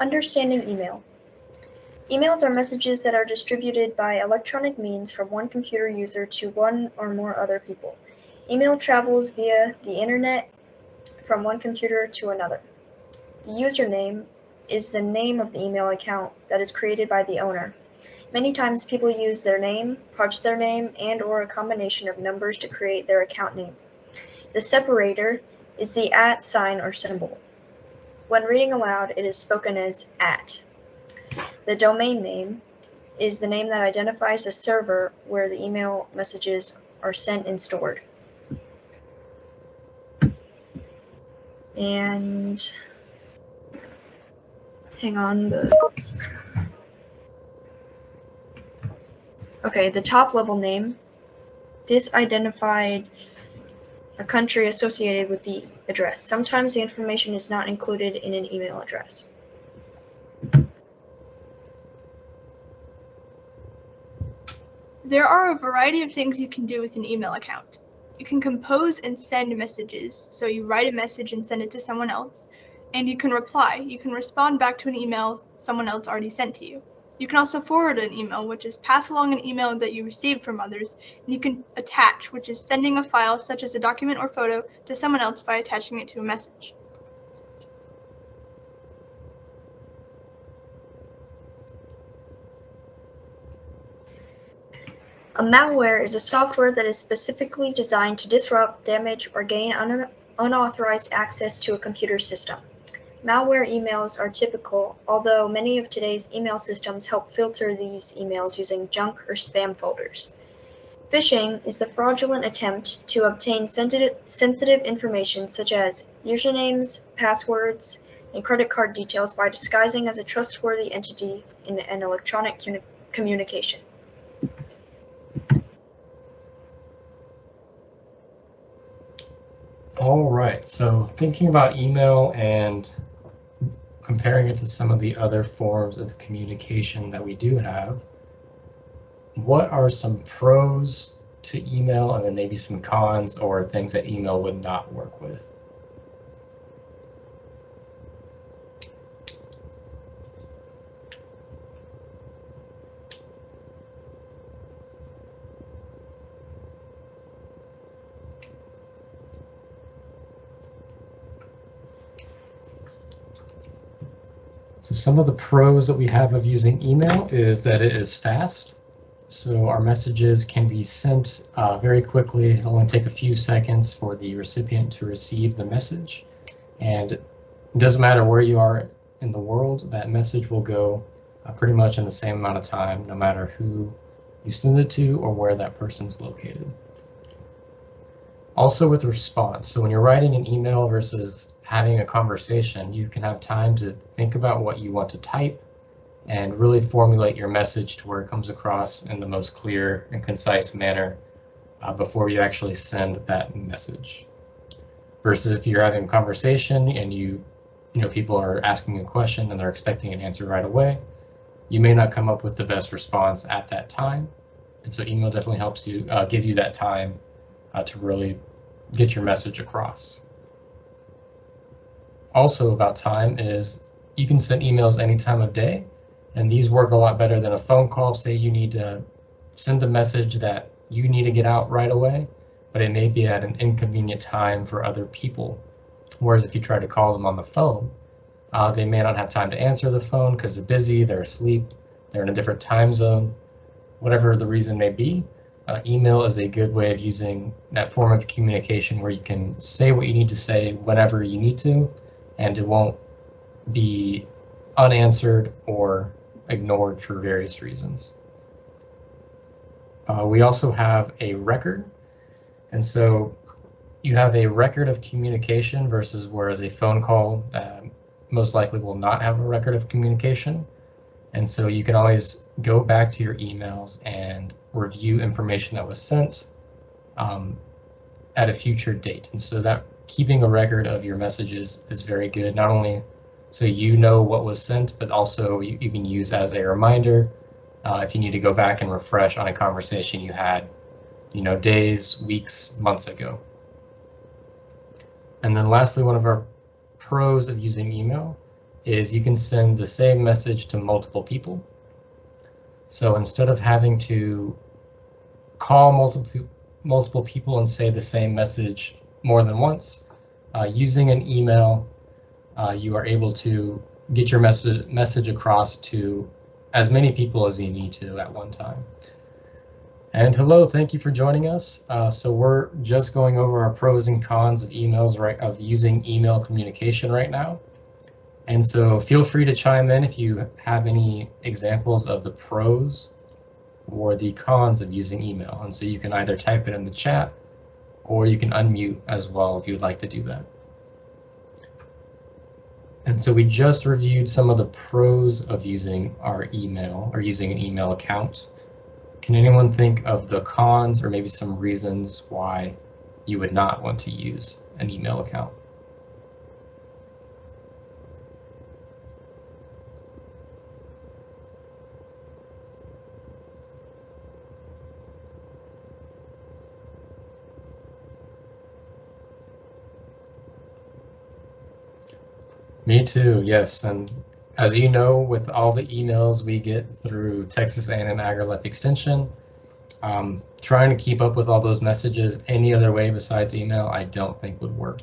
Understanding email. Emails are messages that are distributed by electronic means from one computer user to one or more other people. Email travels via the internet from one computer to another. The username is the name of the email account that is created by the owner. Many times people use their name, punch their name, and/or a combination of numbers to create their account name. The separator is the @ sign or symbol. When reading aloud, it is spoken as @. The domain name is the name that identifies the server where the email messages are sent and stored. And hang on, the top level name. This identified a country associated with the address. Sometimes the information is not included in an email address. There are a variety of things you can do with an email account. You can compose and send messages, so you write a message and send it to someone else, and you can reply. You can respond back to an email someone else already sent to you. You can also forward an email, which is pass along an email that you received from others, and you can attach, which is sending a file such as a document or photo to someone else by attaching it to a message. A malware is a software that is specifically designed to disrupt, damage, or gain unauthorized access to a computer system. Malware emails are typical, although many of today's email systems help filter these emails using junk or spam folders. Phishing is the fraudulent attempt to obtain sensitive information such as usernames, passwords, and credit card details by disguising as a trustworthy entity in an electronic communication. All right, so thinking about email and comparing it to some of the other forms of communication that we do have, what are some pros to email and then maybe some cons or things that email would not work with? So some of the pros that we have of using email is that it is fast. So our messages can be sent very quickly. It'll only take a few seconds for the recipient to receive the message. And it doesn't matter where you are in the world, that message will go pretty much in the same amount of time, no matter who you send it to or where that person's located. Also with response, so when you're writing an email versus having a conversation, you can have time to think about what you want to type and really formulate your message to where it comes across in the most clear and concise manner before you actually send that message. Versus if you're having a conversation and people are asking a question and they're expecting an answer right away, you may not come up with the best response at that time. And so email definitely helps you give you that time to really get your message across. Also about time is you can send emails any time of day, and these work a lot better than a phone call. Say you need to send a message that you need to get out right away, but it may be at an inconvenient time for other people. Whereas if you try to call them on the phone, they may not have time to answer the phone because they're busy, they're asleep, they're in a different time zone, whatever the reason may be. Email is a good way of using that form of communication where you can say what you need to say whenever you need to, and it won't be unanswered or ignored for various reasons. We also have a record, and so you have a record of communication versus whereas a phone call most likely will not have a record of communication. And so you can always go back to your emails and review information that was sent at a future date. And so that keeping a record of your messages is very good, not only so you know what was sent, but also you can use as a reminder if you need to go back and refresh on a conversation you had, days, weeks, months ago. And then lastly, one of our pros of using email is you can send the same message to multiple people. So instead of having to call multiple people and say the same message more than once, using an email, you are able to get your message across to as many people as you need to at one time. And hello, thank you for joining us. So we're just going over our pros and cons of of using email communication right now. And so feel free to chime in if you have any examples of the pros or the cons of using email. And so you can either type it in the chat or you can unmute as well if you'd like to do that. And so we just reviewed some of the pros of using our email or using an email account. Can anyone think of the cons or maybe some reasons why you would not want to use an email account? Me too, yes. And as you know, with all the emails we get through Texas A&M AgriLife Extension, trying to keep up with all those messages any other way besides email, I don't think would work.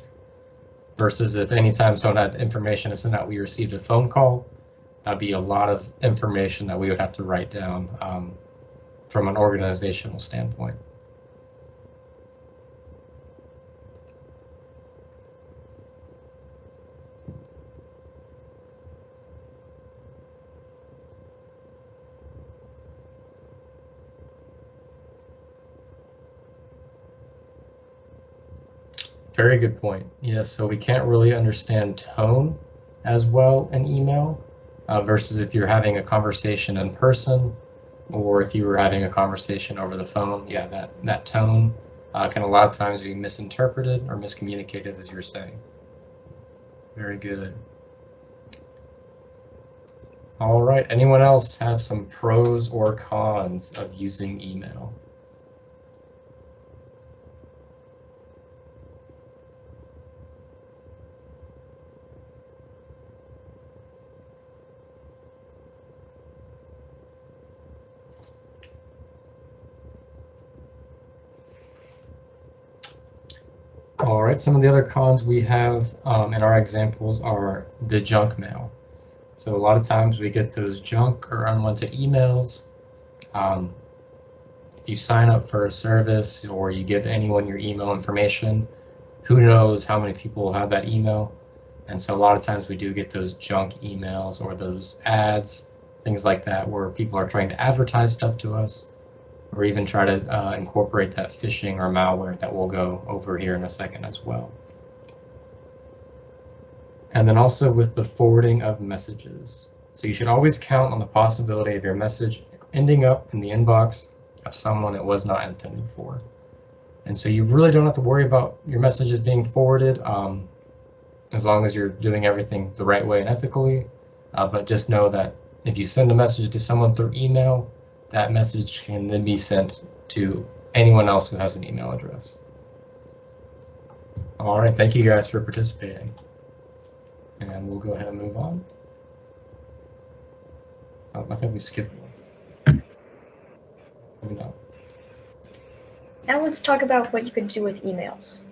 Versus if anytime someone had information to send out, we received a phone call, that'd be a lot of information that we would have to write down from an organizational standpoint. Very good point. Yes, so we can't really understand tone as well in email versus if you're having a conversation in person or if you were having a conversation over the phone. Yeah, that tone can a lot of times be misinterpreted or miscommunicated, as you were saying. Very good. All right, anyone else have some pros or cons of using email? All right, some of the other cons we have in our examples are the junk mail. So a lot of times we get those junk or unwanted emails. If you sign up for a service or you give anyone your email information, who knows how many people will have that email. And so a lot of times we do get those junk emails or those ads, things like that, where people are trying to advertise stuff to us, or even try to incorporate that phishing or malware that we'll go over here in a second as well. And then also with the forwarding of messages. So you should always count on the possibility of your message ending up in the inbox of someone it was not intended for. And so you really don't have to worry about your messages being forwarded as long as you're doing everything the right way and ethically. But just know that if you send a message to someone through email, that message can then be sent to anyone else who has an email address. All right, thank you guys for participating. And we'll go ahead and move on. Oh, I think we skipped one. Maybe not. Now let's talk about what you can do with emails.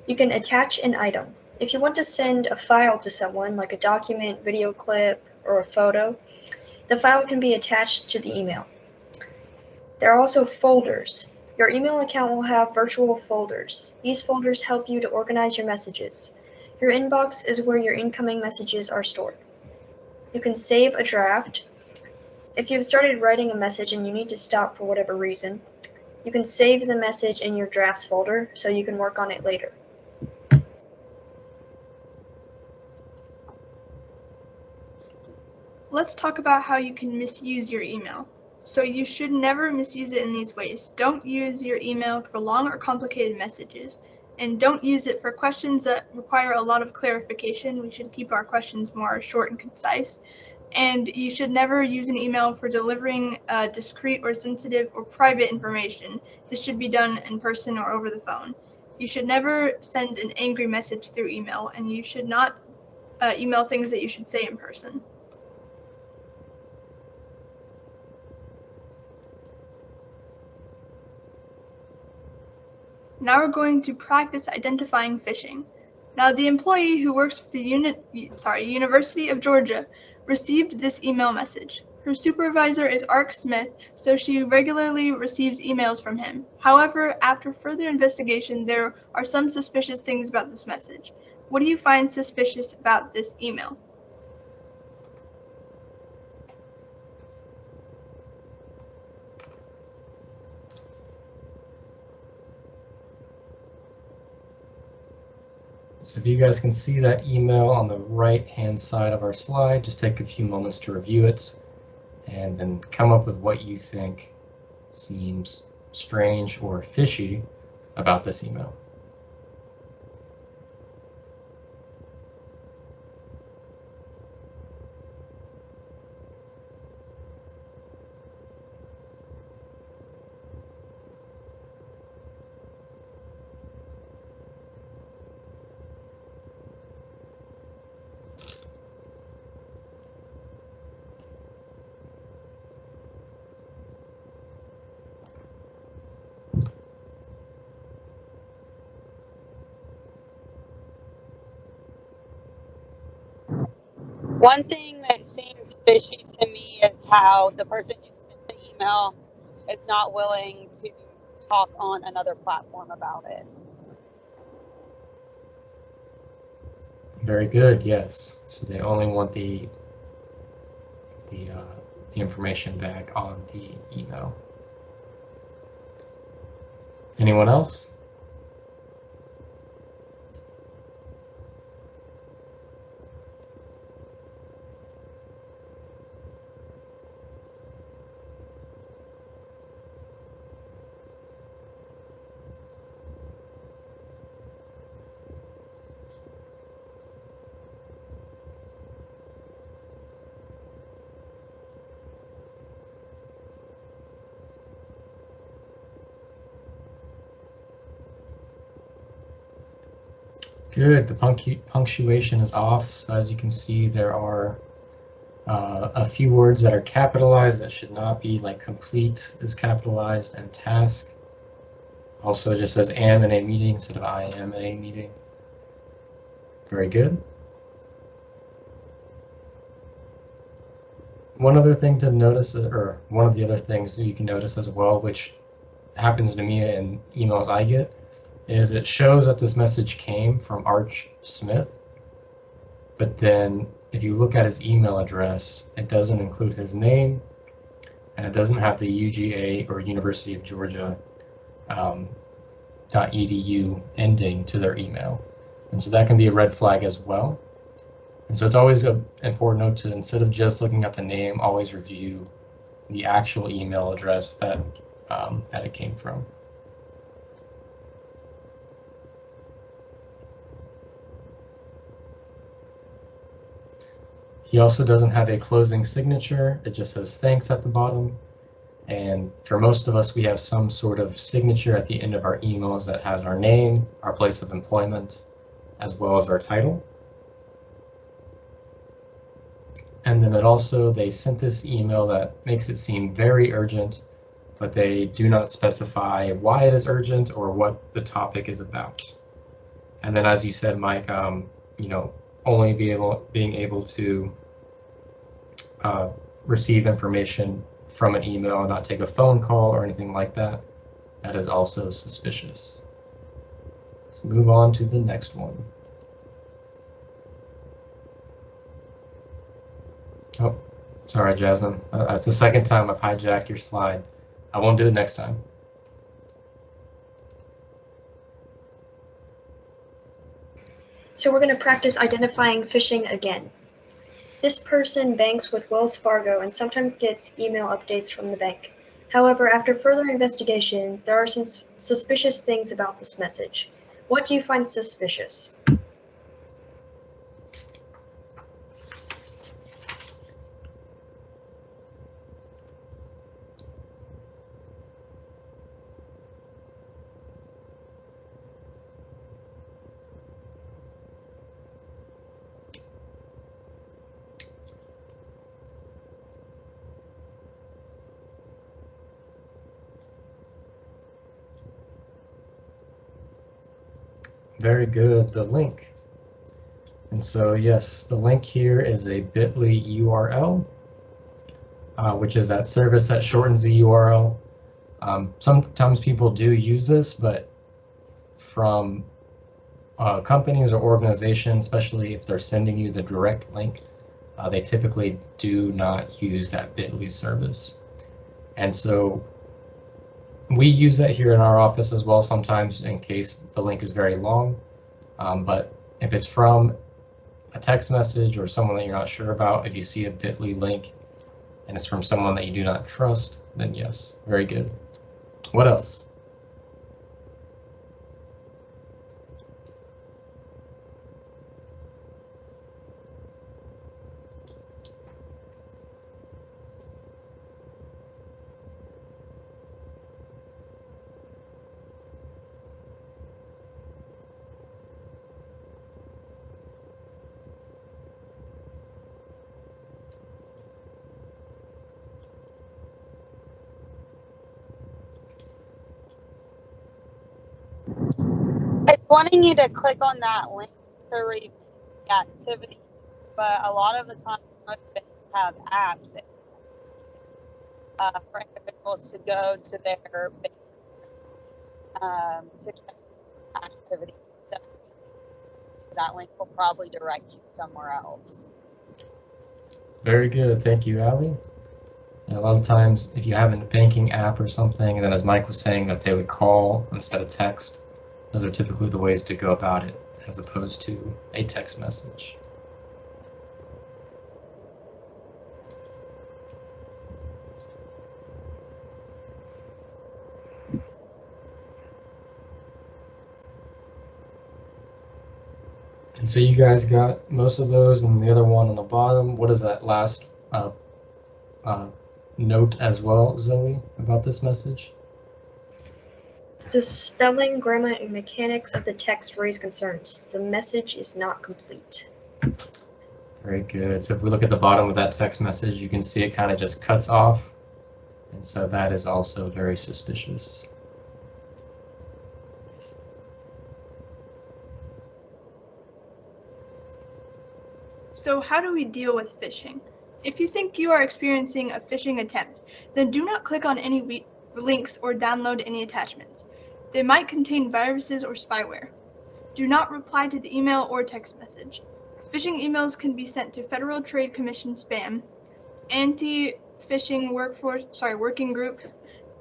You can attach an item. If you want to send a file to someone, like a document, video clip, or a photo, the file can be attached to the email. There are also folders. Your email account will have virtual folders. These folders help you to organize your messages. Your inbox is where your incoming messages are stored. You can save a draft. If you've started writing a message and you need to stop for whatever reason, you can save the message in your drafts folder so you can work on it later. Let's talk about how you can misuse your email. So you should never misuse it in these ways. Don't use your email for long or complicated messages, and don't use it for questions that require a lot of clarification. We should keep our questions more short and concise. And you should never use an email for delivering discrete or sensitive or private information. This should be done in person or over the phone. You should never send an angry message through email, and you should not email things that you should say in person. Now we're going to practice identifying phishing. Now the employee who works for the University of Georgia received this email message. Her supervisor is Ark Smith, so she regularly receives emails from him. However, after further investigation, there are some suspicious things about this message. What do you find suspicious about this email? So if you guys can see that email on the right-hand side of our slide, just take a few moments to review it and then come up with what you think seems strange or fishy about this email. One thing that seems fishy to me is how the person who sent the email is not willing to talk on another platform about it. Very good, yes. So they only want the information back on the email. Anyone else? Good, the punctuation is off, so as you can see there are a few words that are capitalized that should not be, like complete is capitalized and task. Also, it just says am in a meeting instead of I am in a meeting. Very good. One other thing to notice, or one of the other things that you can notice as well, which happens to me in emails I get, is it shows that this message came from Arch Smith, but then if you look at his email address, it doesn't include his name, and it doesn't have the UGA or University of Georgia .edu ending to their email. And so that can be a red flag as well. And so it's always an important note to, instead of just looking at the name, always review the actual email address that it came from. He also doesn't have a closing signature. It just says thanks at the bottom. And for most of us, we have some sort of signature at the end of our emails that has our name, our place of employment, as well as our title. And then they sent this email that makes it seem very urgent, but they do not specify why it is urgent or what the topic is about. And then, as you said, Mike, only being able to receive information from an email and not take a phone call or anything like that, that is also suspicious. Let's move on to the next one. Oh, sorry, Jasmine. That's the second time I've hijacked your slide. I won't do it next time. So we're going to practice identifying phishing again. This person banks with Wells Fargo and sometimes gets email updates from the bank. However, after further investigation, there are some suspicious things about this message. What do you find suspicious? Very good, the link. And so yes, the link here is a bit.ly URL, which is that service that shortens the URL. Sometimes people do use this, but from companies or organizations, especially if they're sending you the direct link, they typically do not use that bit.ly service. And so we use that here in our office as well sometimes in case the link is very long. But if it's from a text message or someone that you're not sure about, if you see a bit.ly link and it's from someone that you do not trust, then yes, very good. What else? It's wanting you to click on that link to review the activity, but a lot of the time, most banks have apps for individuals to go to their bank to check activity. That link will probably direct you somewhere else. Very good, thank you, Allie. And a lot of times, if you have a banking app or something, and then as Mike was saying, that they would call instead of text, those are typically the ways to go about it, as opposed to a text message. And so you guys got most of those, and the other one on the bottom, what is that last note as well, Zoe, about this message? The spelling, grammar, and mechanics of the text raise concerns. The message is not complete. Very good. So if we look at the bottom of that text message, you can see it kind of just cuts off. And so that is also very suspicious. So how do we deal with phishing? If you think you are experiencing a phishing attempt, then do not click on any links or download any attachments. They might contain viruses or spyware. Do not reply to the email or text message. Phishing emails can be sent to Federal Trade Commission spam, anti-phishing working group,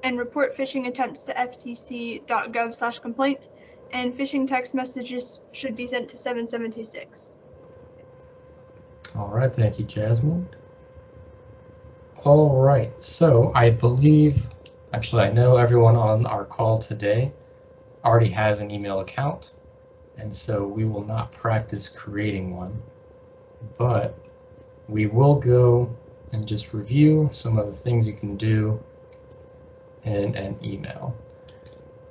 and report phishing attempts to ftc.gov/complaint, and phishing text messages should be sent to 7726. All right, thank you, Jasmine. All right, so I believe, actually I know everyone on our call today already has an email account, and so we will not practice creating one, but we will go and just review some of the things you can do in an email.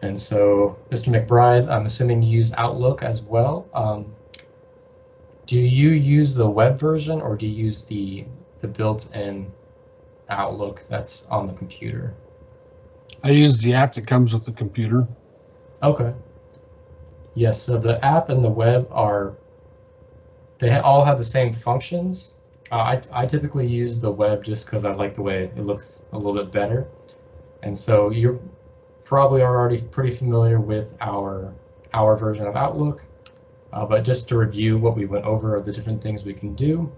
And so, Mr. McBride, I'm assuming you use Outlook as well. Do you use the web version, or do you use the built-in Outlook that's on the computer? I use the app that comes with the computer. Okay. Yes, so the app and the web they all have the same functions. I typically use the web just because I like the way it looks a little bit better. And so you probably are already pretty familiar with our version of Outlook. But just to review what we went over of the different things we can do.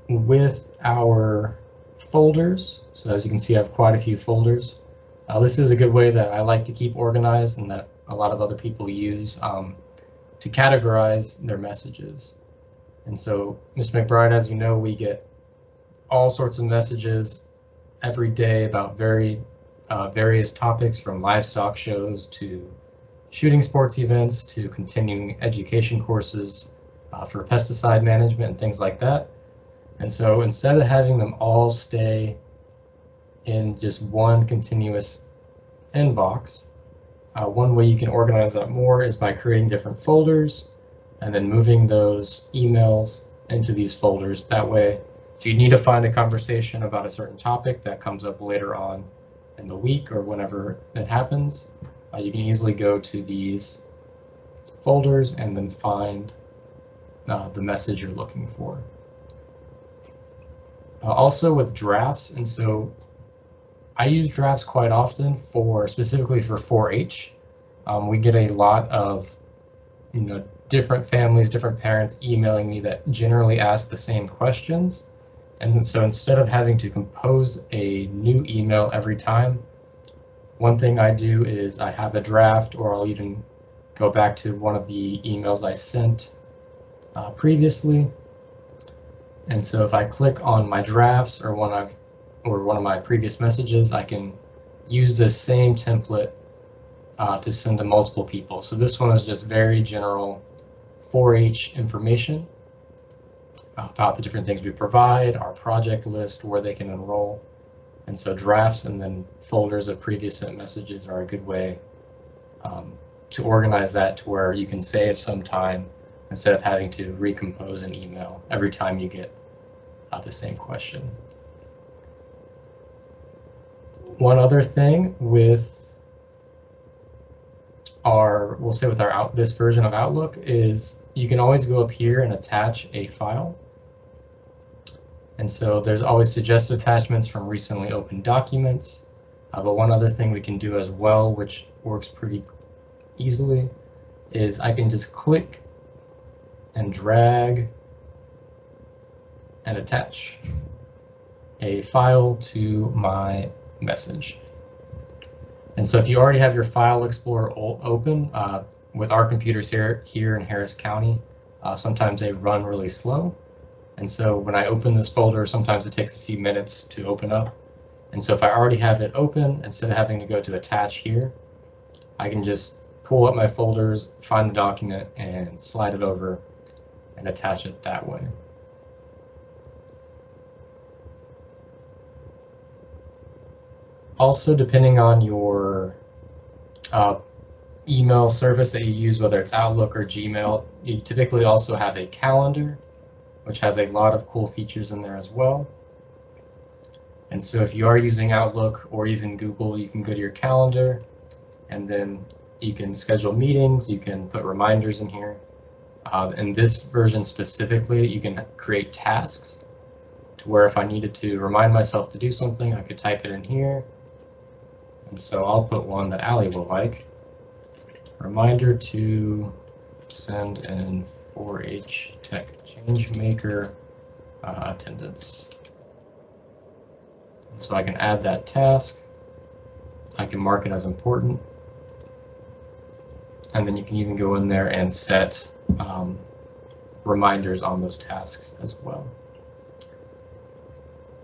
With our folders, so as you can see, I have quite a few folders. This is a good way that I like to keep organized and that a lot of other people use to categorize their messages. And so, Mr. McBride, as you know, we get all sorts of messages every day about various topics, from livestock shows to shooting sports events to continuing education courses for pesticide management and things like that. And so instead of having them all stay in just one continuous inbox, one way you can organize that more is by creating different folders and then moving those emails into these folders. That way, if you need to find a conversation about a certain topic that comes up later on in the week or whenever it happens, you can easily go to these folders and then find the message you're looking for. Also with drafts, and so I use drafts quite often specifically for 4-H. We get a lot of different families, different parents emailing me that generally ask the same questions. And so instead of having to compose a new email every time, one thing I do is I have a draft, or I'll even go back to one of the emails I sent previously. And so if I click on my drafts or one of my previous messages, I can use this same template to send to multiple people. So this one is just very general 4-H information about the different things we provide, our project list, where they can enroll. And so drafts and then folders of previous sent messages are a good way to organize that to where you can save some time instead of having to recompose an email every time you get the same question. One other thing with this version of Outlook is you can always go up here and attach a file. And so there's always suggested attachments from recently opened documents. But one other thing we can do as well, which works pretty easily, is I can just click and drag and attach a file to my message. And so if you already have your File Explorer open, with our computers here in Harris County, sometimes they run really slow. And so when I open this folder, sometimes it takes a few minutes to open up. And so if I already have it open, instead of having to go to attach here, I can just pull up my folders, find the document, and slide it over and attach it that way. Also, depending on your email service that you use, whether it's Outlook or Gmail, you typically also have a calendar, which has a lot of cool features in there as well. And so if you are using Outlook or even Google, you can go to your calendar and then you can schedule meetings, you can put reminders in here. In this version specifically, you can create tasks to where if I needed to remind myself to do something, I could type it in here. And so I'll put one that Allie will like. Reminder to send in 4-H Tech Changemaker attendance. And so I can add that task. I can mark it as important. And then you can even go in there and set reminders on those tasks as well.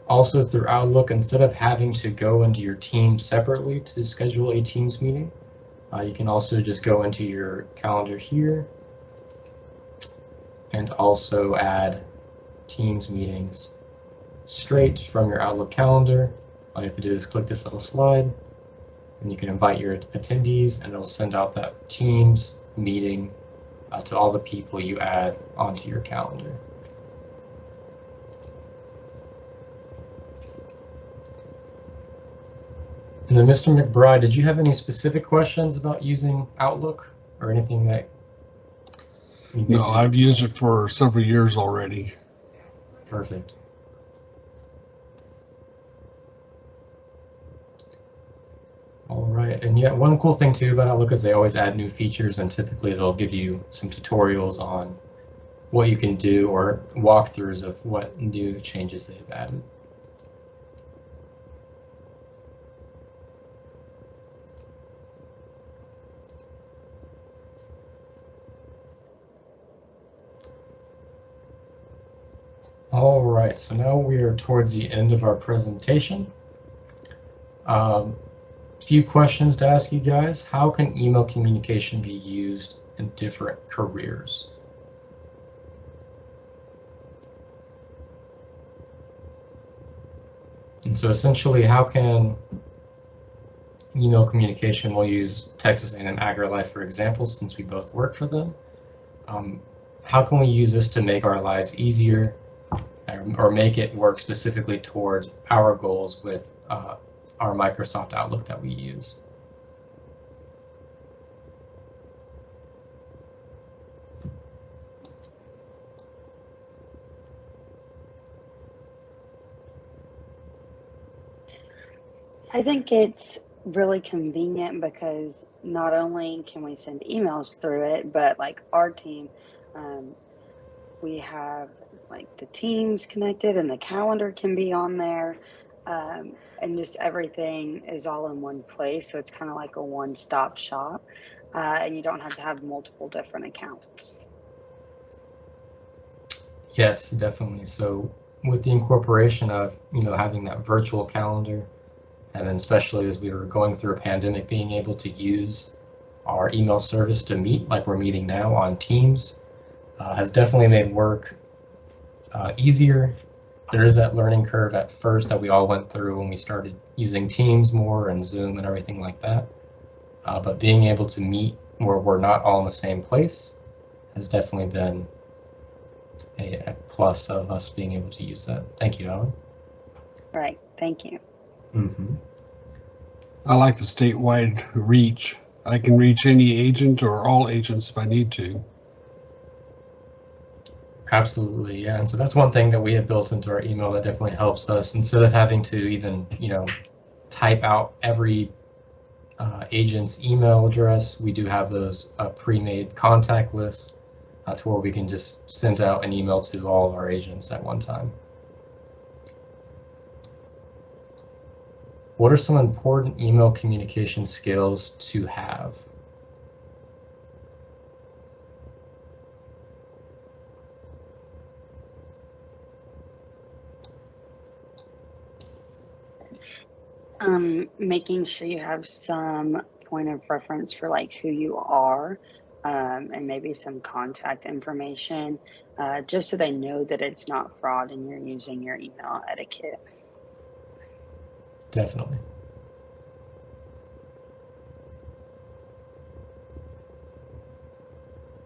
Also through Outlook, instead of having to go into your team separately to schedule a Teams meeting, you can also just go into your calendar here and also add Teams meetings straight from your Outlook calendar. All you have to do is click this little slide and you can invite your attendees and it'll send out that Teams meeting to all the people you add onto your calendar. And then Mr. McBride, did you have any specific questions about using Outlook or anything that? No, I've used it for several years already. Perfect. All right, and yeah, one cool thing too about Outlook is they always add new features, and typically they'll give you some tutorials on what you can do or walkthroughs of what new changes they've added. All right, so now we are towards the end of our presentation. Few questions to ask you guys. How can email communication be used in different careers? And so essentially, how can email communication, we'll use Texas A&M AgriLife for example, since we both work for them. How can we use this to make our lives easier or make it work specifically towards our goals with our Microsoft Outlook that we use? I think it's really convenient because not only can we send emails through it, but like our team, um, we have like the teams connected and the calendar can be on there. And just everything is all in one place. So it's kind of like a one-stop shop. And you don't have to have multiple different accounts. Yes, definitely. So with the incorporation of, having that virtual calendar, and then especially as we were going through a pandemic, being able to use our email service to meet like we're meeting now on Teams has definitely made work easier. There is that learning curve at first that we all went through when we started using Teams more and Zoom and everything like that. But being able to meet where we're not all in the same place has definitely been a plus of us being able to use that. Thank you, Alan. Right. Thank you. Mm-hmm. I like the statewide reach. I can reach any agent or all agents if I need to. Absolutely, yeah. And so that's one thing that we have built into our email that definitely helps us. Instead of having to even, type out every agent's email address, we do have those pre-made contact lists to where we can just send out an email to all of our agents at one time. What are some important email communication skills to have? Making sure you have some point of reference for like who you are, and maybe some contact information, just so they know that it's not fraud and you're using your email etiquette. Definitely.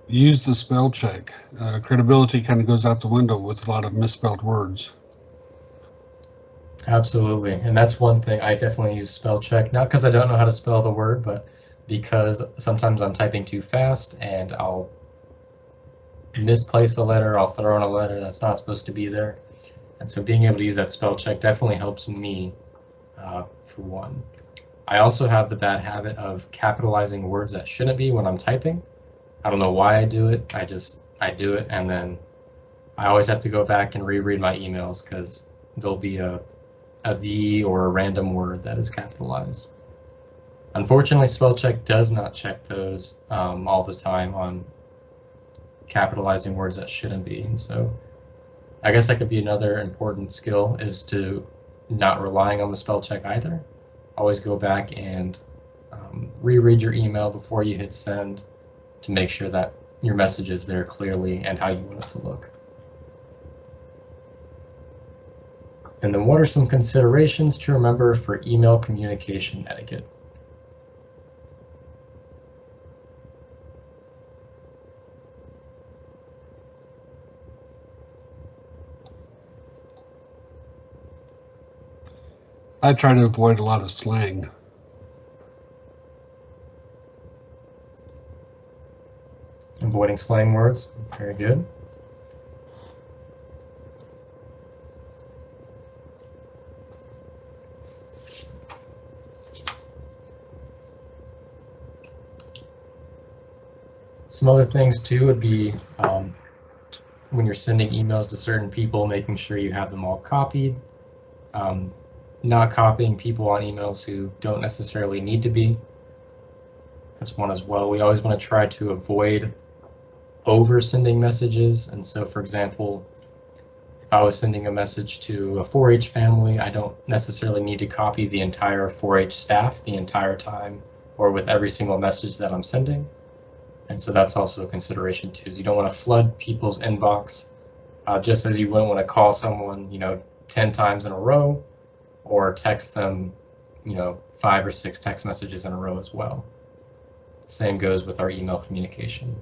Use the spell check. Credibility kind of goes out the window with a lot of misspelled words. Absolutely, and that's one thing I definitely use spell check, not because I don't know how to spell the word, but because sometimes I'm typing too fast and I'll misplace a letter, I'll throw in a letter that's not supposed to be there. And so being able to use that spell check definitely helps me, for one. I also have the bad habit of capitalizing words that shouldn't be when I'm typing. I don't know why I do it, I do it, and then I always have to go back and reread my emails because there'll be a "the" or a random word that is capitalized. Unfortunately, spell check does not check those all the time on capitalizing words that shouldn't be. And so I guess that could be another important skill, is to not relying on the spell check either. Always go back and reread your email before you hit send to make sure that your message is there clearly and how you want it to look. And then what are some considerations to remember for email communication etiquette? I try to avoid a lot of slang. Avoiding slang words, very good. Some other things too would be when you're sending emails to certain people, making sure you have them all copied. Not copying people on emails who don't necessarily need to be. That's one as well. We always want to try to avoid over sending messages. And so, for example, if I was sending a message to a 4-H family, I don't necessarily need to copy the entire 4-H staff the entire time or with every single message that I'm sending. And so that's also a consideration too, is you don't want to flood people's inbox, just as you wouldn't want to call someone, 10 times in a row, or text them, 5 or 6 text messages in a row as well. Same goes with our email communication.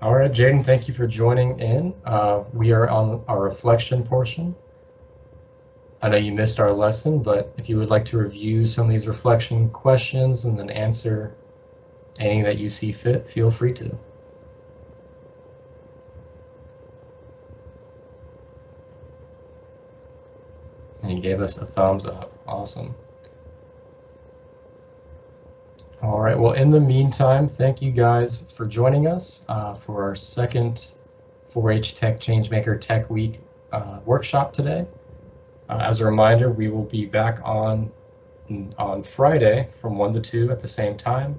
All right, Jaden, thank you for joining in. We are on our reflection portion. I know you missed our lesson, but if you would like to review some of these reflection questions and then answer any that you see fit, feel free to. he gave us a thumbs up. Awesome. All right, well, in the meantime, thank you guys for joining us for our second 4-H Tech Changemaker Tech Week workshop today. As a reminder, we will be back on Friday from 1 to 2 at the same time.